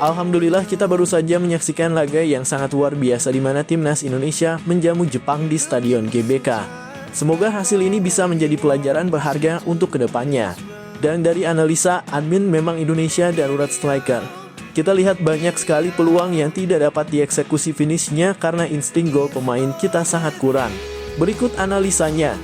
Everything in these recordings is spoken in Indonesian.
Alhamdulillah kita baru saja menyaksikan laga yang sangat luar biasa di mana timnas Indonesia menjamu Jepang di Stadion GBK. Semoga hasil ini bisa menjadi pelajaran berharga untuk kedepannya. Dan dari analisa, admin memang Indonesia darurat striker. Kita lihat banyak sekali peluang yang tidak dapat dieksekusi finishnya karena insting gol pemain kita sangat kurang. Berikut analisanya.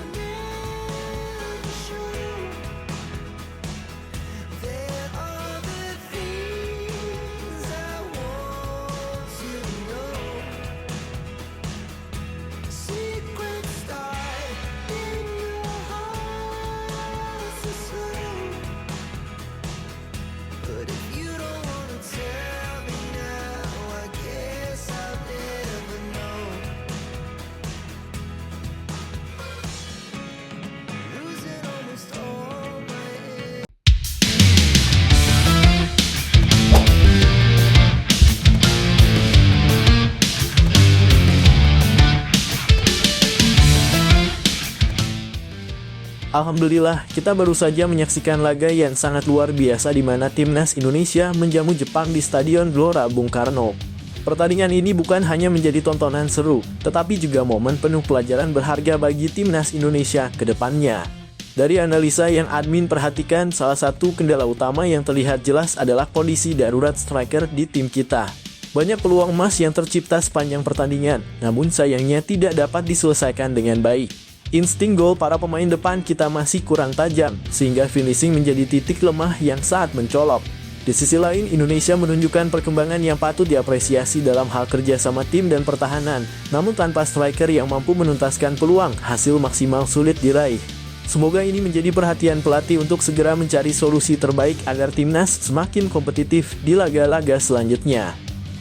Alhamdulillah, kita baru saja menyaksikan laga yang sangat luar biasa di mana timnas Indonesia menjamu Jepang di Stadion Gelora Bung Karno. Pertandingan ini bukan hanya menjadi tontonan seru, tetapi juga momen penuh pelajaran berharga bagi timnas Indonesia ke depannya. Dari analisa yang admin perhatikan, salah satu kendala utama yang terlihat jelas adalah kondisi darurat striker di tim kita. Banyak peluang emas yang tercipta sepanjang pertandingan, namun sayangnya tidak dapat diselesaikan dengan baik. Insting gol para pemain depan kita masih kurang tajam, sehingga finishing menjadi titik lemah yang sangat mencolok. Di sisi lain, Indonesia menunjukkan perkembangan yang patut diapresiasi dalam hal kerja sama tim dan pertahanan. Namun tanpa striker yang mampu menuntaskan peluang, hasil maksimal sulit diraih. Semoga ini menjadi perhatian pelatih untuk segera mencari solusi terbaik agar timnas semakin kompetitif di laga-laga selanjutnya.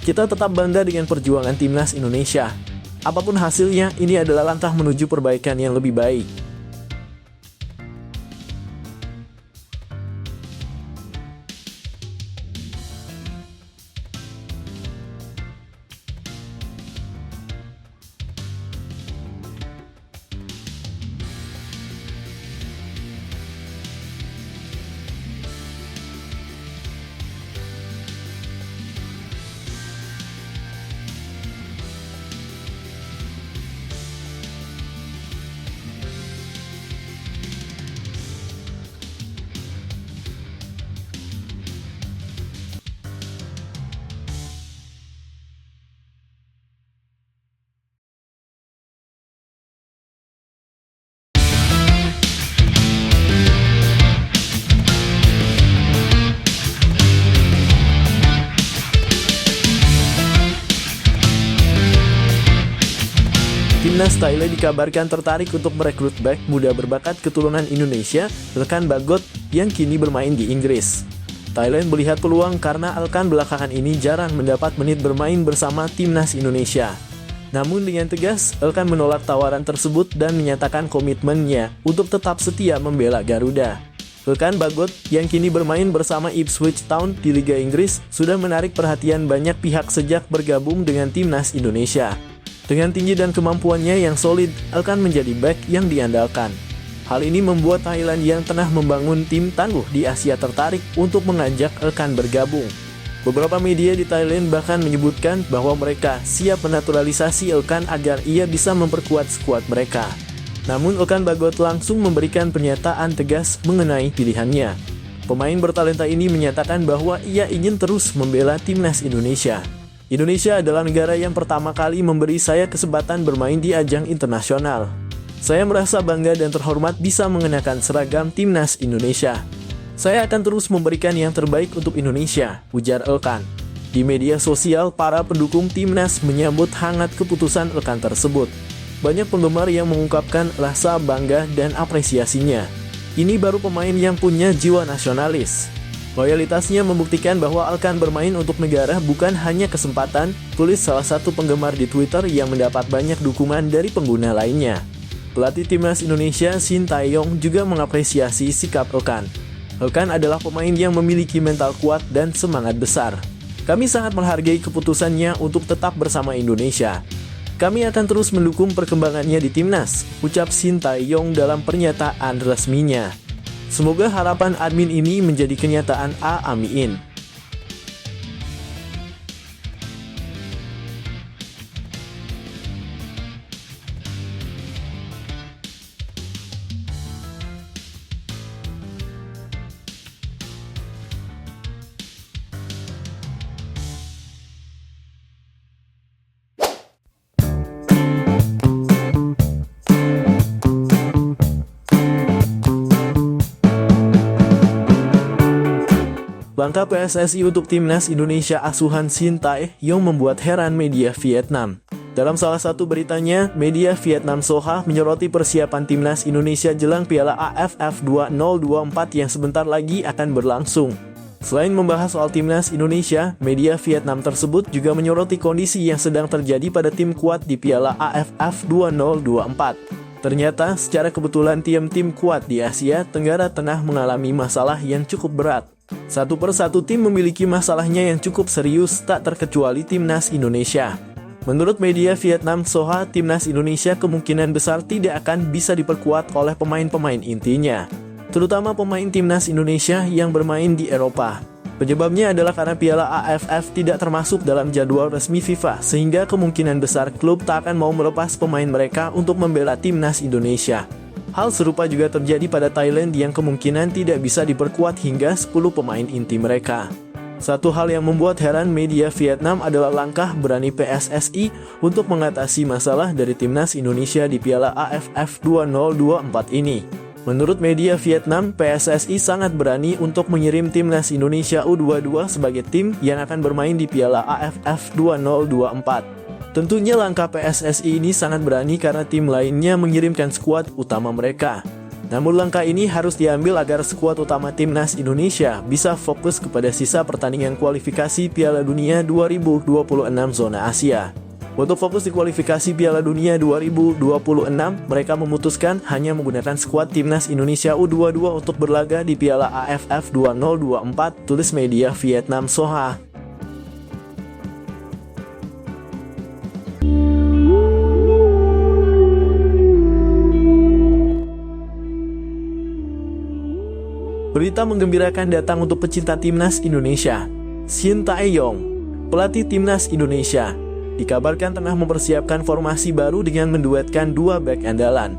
Kita tetap bangga dengan perjuangan timnas Indonesia. Apapun hasilnya, ini adalah langkah menuju perbaikan yang lebih baik. Timnas Thailand dikabarkan tertarik untuk merekrut bek muda berbakat keturunan Indonesia, Elkan Bagot, yang kini bermain di Inggris. Thailand melihat peluang karena Elkan belakangan ini jarang mendapat menit bermain bersama timnas Indonesia. Namun dengan tegas, Elkan menolak tawaran tersebut dan menyatakan komitmennya untuk tetap setia membela Garuda. Elkan Bagot, yang kini bermain bersama Ipswich Town di Liga Inggris, sudah menarik perhatian banyak pihak sejak bergabung dengan timnas Indonesia. Dengan tinggi dan kemampuannya yang solid, Elkan menjadi bek yang diandalkan. Hal ini membuat Thailand yang tengah membangun tim tangguh di Asia tertarik untuk mengajak Elkan bergabung. Beberapa media di Thailand bahkan menyebutkan bahwa mereka siap menaturalisasi Elkan agar ia bisa memperkuat skuad mereka. Namun Elkan Bagot langsung memberikan pernyataan tegas mengenai pilihannya. Pemain bertalenta ini menyatakan bahwa ia ingin terus membela timnas Indonesia. Indonesia adalah negara yang pertama kali memberi saya kesempatan bermain di ajang internasional. Saya merasa bangga dan terhormat bisa mengenakan seragam timnas Indonesia. Saya akan terus memberikan yang terbaik untuk Indonesia, ujar Elkan. Di media sosial, para pendukung timnas menyambut hangat keputusan Elkan tersebut. Banyak penggemar yang mengungkapkan rasa bangga dan apresiasinya. Ini baru pemain yang punya jiwa nasionalis. Loyalitasnya membuktikan bahwa Elkan bermain untuk negara bukan hanya kesempatan, tulis salah satu penggemar di Twitter yang mendapat banyak dukungan dari pengguna lainnya. Pelatih timnas Indonesia Shin Tae-yong juga mengapresiasi sikap Elkan. Elkan adalah pemain yang memiliki mental kuat dan semangat besar. Kami sangat menghargai keputusannya untuk tetap bersama Indonesia. Kami akan terus mendukung perkembangannya di timnas, ucap Shin Tae-yong dalam pernyataan resminya. Semoga harapan admin ini menjadi kenyataan. Amin. Langkah PSSI untuk timnas Indonesia asuhan Shin Tae-yong membuat heran media Vietnam. Dalam salah satu beritanya, media Vietnam Soha menyoroti persiapan timnas Indonesia jelang Piala AFF 2024 yang sebentar lagi akan berlangsung. Selain membahas soal timnas Indonesia, media Vietnam tersebut juga menyoroti kondisi yang sedang terjadi pada tim kuat di Piala AFF 2024. Ternyata, secara kebetulan tim-tim kuat di Asia Tenggara tengah mengalami masalah yang cukup berat. Satu persatu tim memiliki masalahnya yang cukup serius, tak terkecuali timnas Indonesia. Menurut media Vietnam Soha, timnas Indonesia kemungkinan besar tidak akan bisa diperkuat oleh pemain-pemain intinya, terutama pemain timnas Indonesia yang bermain di Eropa. Penyebabnya adalah karena Piala AFF tidak termasuk dalam jadwal resmi FIFA, sehingga kemungkinan besar klub tak akan mau melepas pemain mereka untuk membela timnas Indonesia. Hal serupa juga terjadi pada Thailand yang kemungkinan tidak bisa diperkuat hingga 10 pemain inti mereka. Satu hal yang membuat heran media Vietnam adalah langkah berani PSSI untuk mengatasi masalah dari timnas Indonesia di Piala AFF 2024 ini. Menurut media Vietnam, PSSI sangat berani untuk mengirim timnas Indonesia U22 sebagai tim yang akan bermain di Piala AFF 2024. Tentunya langkah PSSI ini sangat berani karena tim lainnya mengirimkan skuad utama mereka. Namun langkah ini harus diambil agar skuad utama timnas Indonesia bisa fokus kepada sisa pertandingan kualifikasi Piala Dunia 2026 zona Asia. Untuk fokus di kualifikasi Piala Dunia 2026, mereka memutuskan hanya menggunakan skuad timnas Indonesia U22 untuk berlaga di Piala AFF 2024, tulis media Vietnam Soha. Berita menggembirakan datang untuk pecinta timnas Indonesia. Shin Tae-yong, pelatih timnas Indonesia, dikabarkan tengah mempersiapkan formasi baru dengan menduetkan dua bek andalan,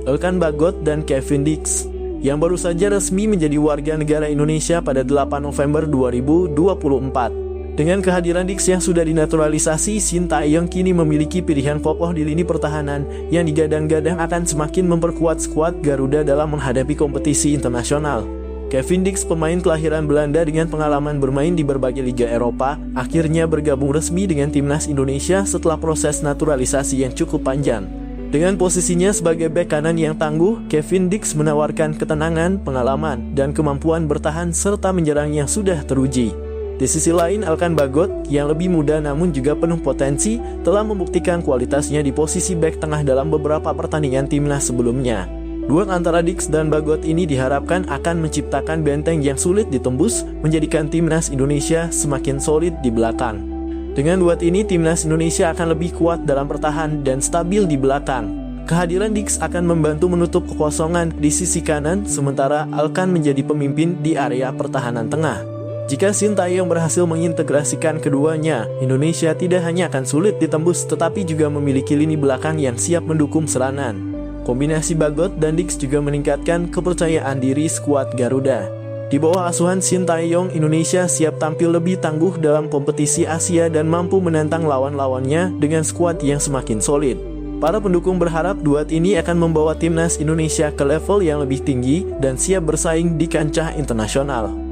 Elkan Bagot dan Kevin Dix, yang baru saja resmi menjadi warga negara Indonesia pada 8 November 2024. Dengan kehadiran Dix yang sudah dinaturalisasi, Shin Tae-yong kini memiliki pilihan kokoh di lini pertahanan yang digadang-gadang akan semakin memperkuat skuad Garuda dalam menghadapi kompetisi internasional. Kevin Dix, pemain kelahiran Belanda dengan pengalaman bermain di berbagai liga Eropa, akhirnya bergabung resmi dengan timnas Indonesia setelah proses naturalisasi yang cukup panjang. Dengan posisinya sebagai bek kanan yang tangguh, Kevin Dix menawarkan ketenangan, pengalaman, dan kemampuan bertahan serta menyerang yang sudah teruji. Di sisi lain, Elkan Bagot, yang lebih muda namun juga penuh potensi, telah membuktikan kualitasnya di posisi bek tengah dalam beberapa pertandingan timnas sebelumnya. Duet antara Dix dan Bagot ini diharapkan akan menciptakan benteng yang sulit ditembus, menjadikan timnas Indonesia semakin solid di belakang. Dengan duet ini, timnas Indonesia akan lebih kuat dalam bertahan dan stabil di belakang. Kehadiran Dix akan membantu menutup kekosongan di sisi kanan, sementara Elkan menjadi pemimpin di area pertahanan tengah. Jika Shin Tae-yong berhasil mengintegrasikan keduanya, Indonesia tidak hanya akan sulit ditembus tetapi juga memiliki lini belakang yang siap mendukung serangan. Kombinasi Bagot dan Dix juga meningkatkan kepercayaan diri skuad Garuda. Di bawah asuhan Shin Tae-yong, Indonesia siap tampil lebih tangguh dalam kompetisi Asia dan mampu menantang lawan-lawannya dengan skuad yang semakin solid. Para pendukung berharap duet ini akan membawa timnas Indonesia ke level yang lebih tinggi dan siap bersaing di kancah internasional.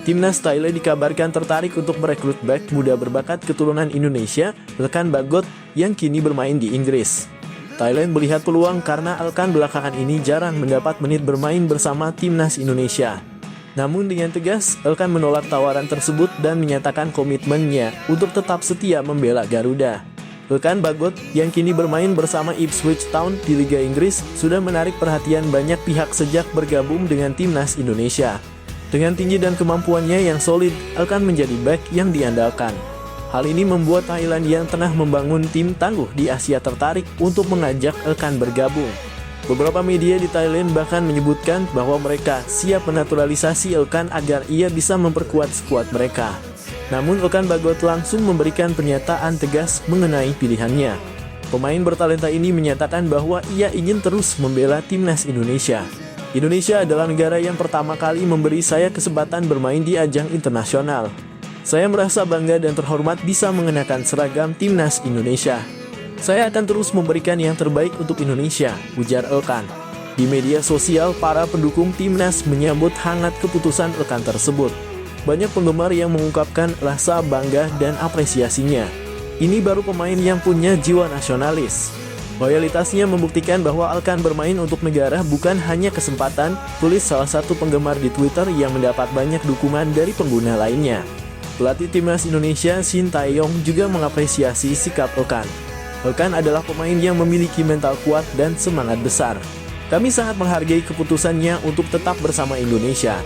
Timnas Thailand dikabarkan tertarik untuk merekrut bek muda berbakat keturunan Indonesia, Elkan Bagot, yang kini bermain di Inggris. Thailand melihat peluang karena Elkan belakangan ini jarang mendapat menit bermain bersama timnas Indonesia. Namun dengan tegas, Elkan menolak tawaran tersebut dan menyatakan komitmennya untuk tetap setia membela Garuda. Elkan Bagot, yang kini bermain bersama Ipswich Town di Liga Inggris, sudah menarik perhatian banyak pihak sejak bergabung dengan timnas Indonesia. Dengan tinggi dan kemampuannya yang solid, Elkan menjadi bek yang diandalkan. Hal ini membuat Thailand yang tengah membangun tim tangguh di Asia tertarik untuk mengajak Elkan bergabung. Beberapa media di Thailand bahkan menyebutkan bahwa mereka siap menaturalisasi Elkan agar ia bisa memperkuat skuad mereka. Namun Elkan Bagot langsung memberikan pernyataan tegas mengenai pilihannya. Pemain bertalenta ini menyatakan bahwa ia ingin terus membela timnas Indonesia. Indonesia adalah negara yang pertama kali memberi saya kesempatan bermain di ajang internasional. Saya merasa bangga dan terhormat bisa mengenakan seragam timnas Indonesia. Saya akan terus memberikan yang terbaik untuk Indonesia, ujar Elkan. Di media sosial, para pendukung timnas menyambut hangat keputusan Elkan tersebut. Banyak penggemar yang mengungkapkan rasa bangga dan apresiasinya. Ini baru pemain yang punya jiwa nasionalis. Loyalitasnya membuktikan bahwa Elkan bermain untuk negara bukan hanya kesempatan, tulis salah satu penggemar di Twitter yang mendapat banyak dukungan dari pengguna lainnya. Pelatih timnas Indonesia Shin Tae-yong juga mengapresiasi sikap Elkan. Elkan adalah pemain yang memiliki mental kuat dan semangat besar. Kami sangat menghargai keputusannya untuk tetap bersama Indonesia.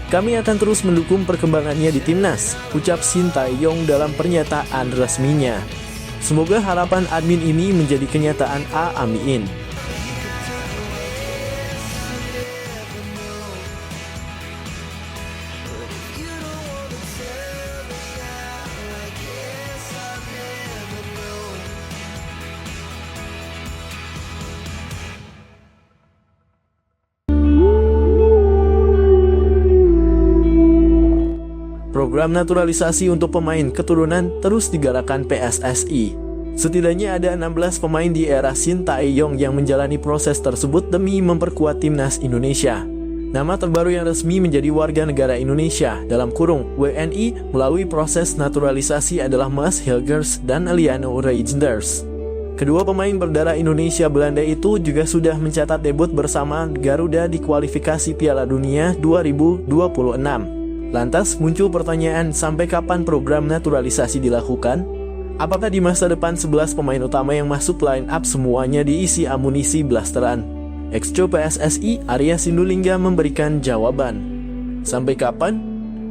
Kami akan terus mendukung perkembangannya di timnas, ucap Shin Tae-yong dalam pernyataan resminya. Semoga harapan admin ini menjadi kenyataan. Amin. Program naturalisasi untuk pemain keturunan terus digalakkan PSSI. Setidaknya ada 16 pemain di era Shin Tae-yong yang menjalani proses tersebut demi memperkuat timnas Indonesia. Nama terbaru yang resmi menjadi warga negara Indonesia (WNI) melalui proses naturalisasi adalah Mads Hilgers dan Eliano Reijnders. Kedua pemain berdarah Indonesia Belanda itu juga sudah mencatat debut bersama Garuda di kualifikasi Piala Dunia 2026. Lantas muncul pertanyaan, sampai kapan program naturalisasi dilakukan? Apakah di masa depan 11 pemain utama yang masuk line up semuanya diisi amunisi blasteran? Ex-co PSSI Arya Sinulinga memberikan jawaban. Sampai kapan?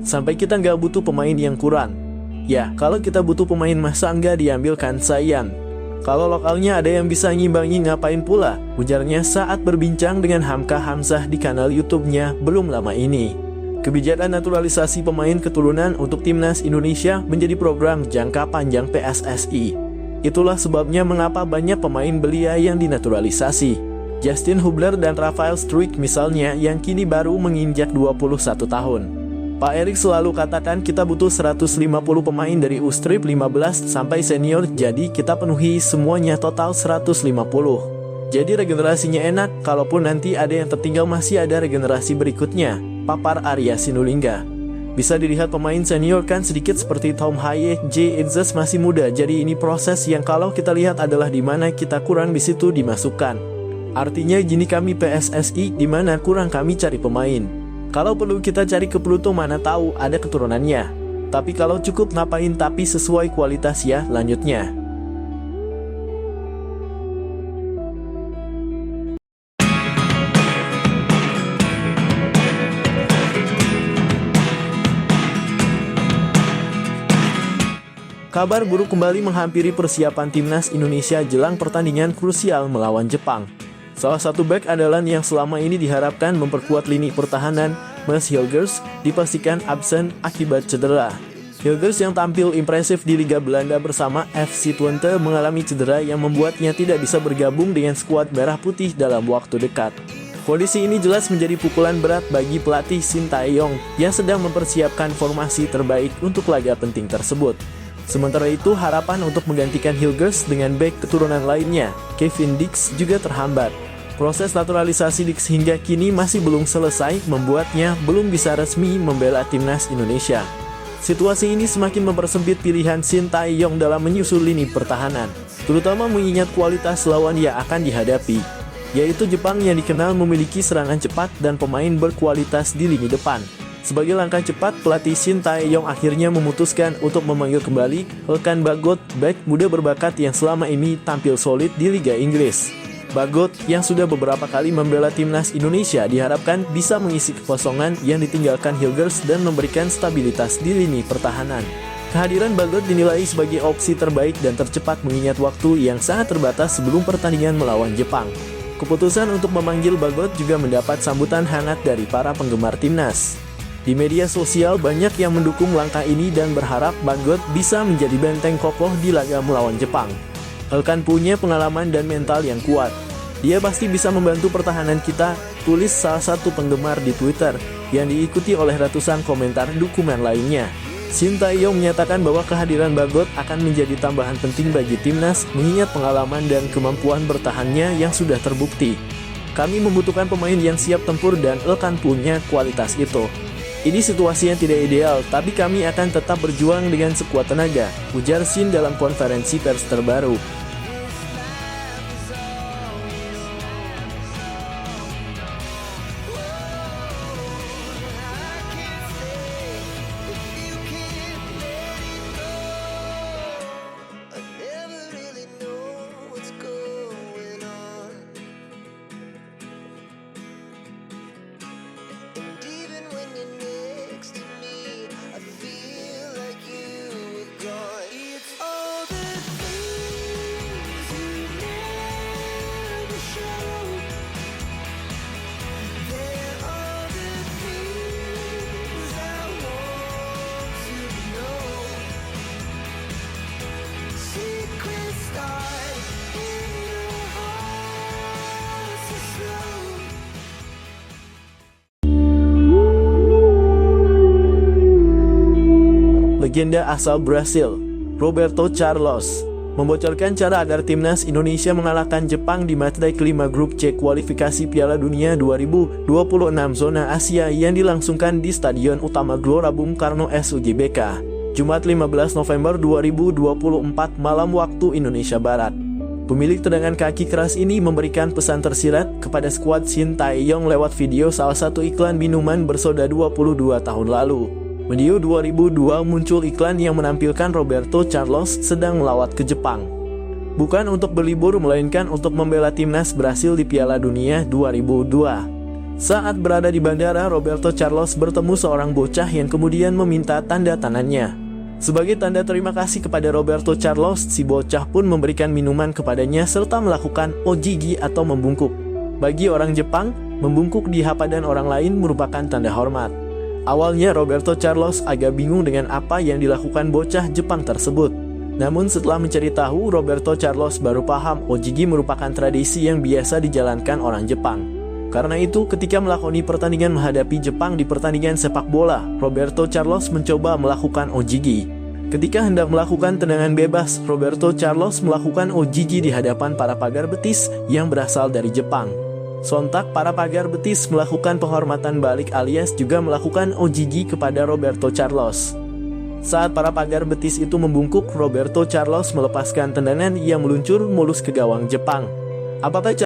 Sampai kita nggak butuh pemain yang kurang. Ya, kalau kita butuh pemain masa nggak diambilkan Sayan? Kalau lokalnya ada yang bisa ngimbangi ngapain pula? Ujarnya saat berbincang dengan Hamka Hamzah di kanal YouTube-nya belum lama ini. Kebijakan naturalisasi pemain keturunan untuk timnas Indonesia menjadi program jangka panjang PSSI. Itulah sebabnya mengapa banyak pemain belia yang dinaturalisasi. Justin Hubler dan Rafael Struijk misalnya yang kini baru menginjak 21 tahun. Pak Erik selalu katakan kita butuh 150 pemain dari U-Strip 15 sampai senior, jadi kita penuhi semuanya total 150. Jadi regenerasinya enak, kalaupun nanti ada yang tertinggal masih ada regenerasi berikutnya, papar Arya Sinulinga. Bisa dilihat pemain senior kan sedikit seperti Tom Haye, J. Idzes masih muda, jadi ini proses yang kalau kita lihat adalah di mana kita kurang di situ dimasukkan. Artinya gini, kami PSSI di mana kurang kami cari pemain. Kalau perlu kita cari ke Pluto, mana tahu ada keturunannya. Tapi kalau cukup ngapain, tapi sesuai kualitas ya, lanjutnya. Kabar buruk kembali menghampiri persiapan timnas Indonesia jelang pertandingan krusial melawan Jepang. Salah satu bek andalan yang selama ini diharapkan memperkuat lini pertahanan, Mads Hilgers, dipastikan absen akibat cedera. Hilgers yang tampil impresif di Liga Belanda bersama FC Twente mengalami cedera yang membuatnya tidak bisa bergabung dengan skuad merah putih dalam waktu dekat. Kondisi ini jelas menjadi pukulan berat bagi pelatih Shin Tae-yong yang sedang mempersiapkan formasi terbaik untuk laga penting tersebut. Sementara itu, harapan untuk menggantikan Hilgers dengan bek keturunan lainnya, Kevin Dix, juga terhambat. Proses naturalisasi Dix hingga kini masih belum selesai, membuatnya belum bisa resmi membela timnas Indonesia. Situasi ini semakin mempersempit pilihan Shin Tae-yong dalam menyusul lini pertahanan, terutama mengingat kualitas lawan yang akan dihadapi, yaitu Jepang yang dikenal memiliki serangan cepat dan pemain berkualitas di lini depan. Sebagai langkah cepat, pelatih Shin Tae-yong akhirnya memutuskan untuk memanggil kembali Elkan Bagot, bek muda berbakat yang selama ini tampil solid di Liga Inggris. Bagot yang sudah beberapa kali membela timnas Indonesia diharapkan bisa mengisi kekosongan yang ditinggalkan Hilgers dan memberikan stabilitas di lini pertahanan. Kehadiran Bagot dinilai sebagai opsi terbaik dan tercepat mengingat waktu yang sangat terbatas sebelum pertandingan melawan Jepang. Keputusan untuk memanggil Bagot juga mendapat sambutan hangat dari para penggemar timnas. Di media sosial banyak yang mendukung langkah ini dan berharap Bagot bisa menjadi benteng kokoh di laga melawan Jepang. Elkan punya pengalaman dan mental yang kuat. Dia pasti bisa membantu pertahanan kita, tulis salah satu penggemar di Twitter, yang diikuti oleh ratusan komentar dukungan lainnya. Shin Tae-yong menyatakan bahwa kehadiran Bagot akan menjadi tambahan penting bagi timnas, mengingat pengalaman dan kemampuan bertahannya yang sudah terbukti. Kami membutuhkan pemain yang siap tempur dan Elkan punya kualitas itu. Ini situasi yang tidak ideal, tapi kami akan tetap berjuang dengan sekuat tenaga, ujar Shin dalam konferensi pers terbaru. Legenda asal Brasil, Roberto Carlos, membocorkan cara agar timnas Indonesia mengalahkan Jepang di matchday kelima grup C kualifikasi Piala Dunia 2026 zona Asia yang dilangsungkan di Stadion Utama Gelora Bung Karno SUGBK, Jumat 15 November 2024 malam waktu Indonesia Barat. Pemilik tendangan kaki keras ini memberikan pesan tersirat kepada skuad Shin Tae-yong lewat video salah satu iklan minuman bersoda 22 tahun lalu. Medio 2002 muncul iklan yang menampilkan Roberto Carlos sedang melawat ke Jepang. Bukan untuk berlibur melainkan untuk membela timnas Brasil di Piala Dunia 2002. Saat berada di bandara, Roberto Carlos bertemu seorang bocah yang kemudian meminta tanda tangannya. Sebagai tanda terima kasih kepada Roberto Carlos, si bocah pun memberikan minuman kepadanya serta melakukan ojigi atau membungkuk. Bagi orang Jepang, membungkuk di hadapan orang lain merupakan tanda hormat. Awalnya Roberto Carlos agak bingung dengan apa yang dilakukan bocah Jepang tersebut. Namun setelah mencari tahu, Roberto Carlos baru paham ojigi merupakan tradisi yang biasa dijalankan orang Jepang. Karena itu, ketika melakoni pertandingan menghadapi Jepang di pertandingan sepak bola, Roberto Carlos mencoba melakukan ojigi. Ketika hendak melakukan tendangan bebas, Roberto Carlos melakukan ojigi di hadapan para pagar betis yang berasal dari Jepang. Sontak para pagar betis melakukan penghormatan balik alias juga melakukan ojigi kepada Roberto Carlos. Saat para pagar betis itu membungkuk, Roberto Carlos melepaskan tendangan yang meluncur mulus ke gawang Jepang. Apakah